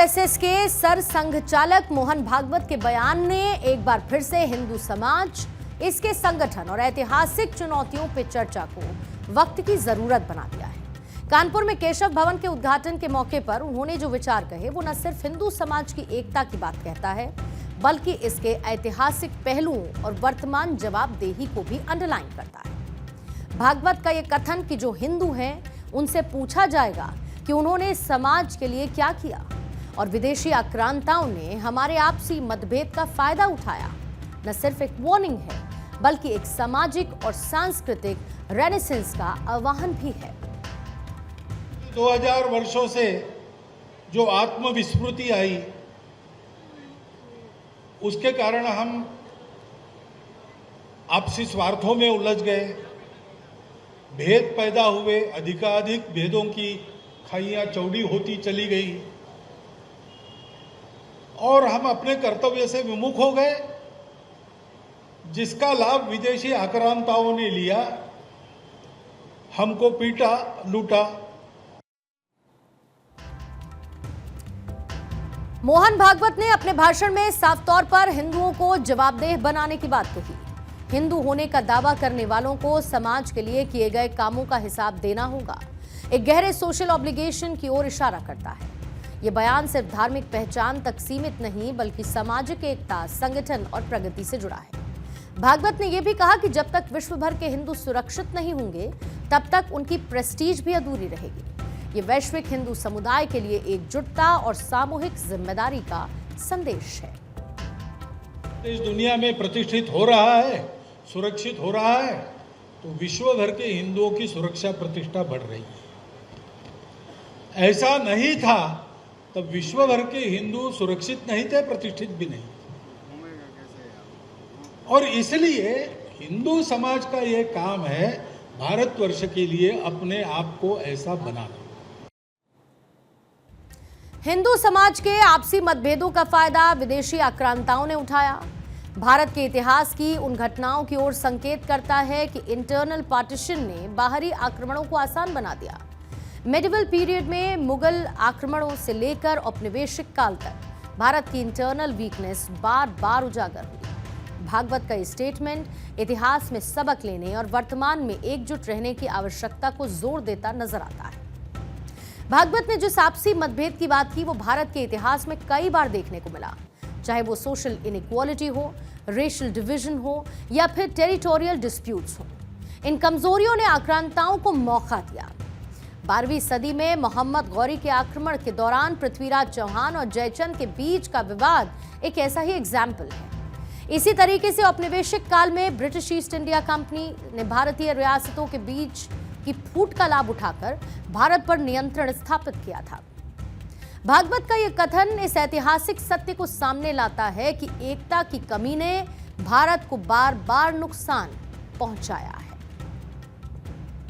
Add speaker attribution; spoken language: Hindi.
Speaker 1: आरएसएस के सर संघ चालक मोहन भागवत के बयान ने एक बार फिर से हिंदू समाज, इसके संगठन और ऐतिहासिक चुनौतियों पर चर्चा को वक्त की जरूरत बना दिया है। कानपुर में केशव भवन के उद्घाटन के मौके पर उन्होंने जो विचार कहे वो न सिर्फ हिंदू समाज की एकता की बात कहता है, बल्कि इसके ऐतिहासिक पहलुओं और वर्तमान जवाबदेही को भी अंडरलाइन करता है। भागवत का यह कथन कि जो हिंदू हैं उनसे पूछा जाएगा कि उन्होंने समाज के लिए क्या किया और विदेशी आक्रांताओं ने हमारे आपसी मतभेद का फायदा उठाया, न सिर्फ एक वार्निंग है बल्कि एक सामाजिक और सांस्कृतिक रेनेसेंस का आह्वान भी है।
Speaker 2: 2000 वर्षों से जो आत्मविस्मृति आई, उसके कारण हम आपसी स्वार्थों में उलझ गए, भेद पैदा हुए, अधिकाधिक भेदों की खाइयां चौड़ी होती चली गई और हम अपने कर्तव्य से विमुख हो गए, जिसका लाभ विदेशी आक्रांताओं ने लिया, हमको पीटा, लूटा।
Speaker 1: मोहन भागवत ने अपने भाषण में साफ तौर पर हिंदुओं को जवाबदेह बनाने की बात कही। हिंदू होने का दावा करने वालों को समाज के लिए किए गए कामों का हिसाब देना होगा। एक गहरे सोशल ऑब्लिगेशन की ओर इशारा करता है। यह बयान सिर्फ धार्मिक पहचान तक सीमित नहीं बल्कि सामाजिक एकता, संगठन और प्रगति से जुड़ा है। भागवत ने यह भी कहा कि जब तक विश्व भर के हिंदू सुरक्षित नहीं होंगे तब तक उनकी प्रेस्टीज भी अधूरी रहेगी। ये वैश्विक हिंदू समुदाय के लिए एकजुटता और सामूहिक जिम्मेदारी का संदेश है।
Speaker 2: इस दुनिया में प्रतिष्ठित हो रहा है, सुरक्षित हो रहा है, तो विश्व भर के हिंदुओं की सुरक्षा प्रतिष्ठा बढ़ रही है। ऐसा नहीं था तब विश्व भर के हिंदू सुरक्षित नहीं थे, प्रतिष्ठित भी नहीं। और इसलिए हिंदू समाज का यह काम है भारतवर्ष के लिए अपने आप को ऐसा बनाना।
Speaker 1: हिंदू समाज के आपसी मतभेदों का फायदा विदेशी आक्रांताओं ने उठाया। भारत के इतिहास की उन घटनाओं की ओर संकेत करता है कि इंटरनल पार्टीशन ने बाहरी आक्रमणों को आसान बना दिया। मेडिवल पीरियड में मुगल आक्रमणों से लेकर औपनिवेशिक काल तक भारत की इंटरनल वीकनेस बार बार उजागर हुई। भागवत का स्टेटमेंट इतिहास में सबक लेने और वर्तमान में एकजुट रहने की आवश्यकता को जोर देता नजर आता है। भागवत ने जिस आपसी मतभेद की बात की वो भारत के इतिहास में कई बार देखने को मिला, चाहे वो सोशल इनइक्वालिटी हो, रेशियल डिवीजन हो या फिर टेरिटोरियल डिस्प्यूट्स हो। इन कमजोरियों ने आक्रांताओं को मौका दिया। 12वीं सदी में मोहम्मद गौरी के आक्रमण के दौरान पृथ्वीराज चौहान और जयचंद के बीच का विवाद एक ऐसा ही एग्जाम्पल है। इसी तरीके से औपनिवेशिक काल में ब्रिटिश ईस्ट इंडिया कंपनी ने भारतीय रियासतों के बीच की फूट का लाभ उठाकर भारत पर नियंत्रण स्थापित किया था। भागवत का यह कथन इस ऐतिहासिक सत्य को सामने लाता है कि एकता की कमी ने भारत को बार बार नुकसान पहुंचाया है।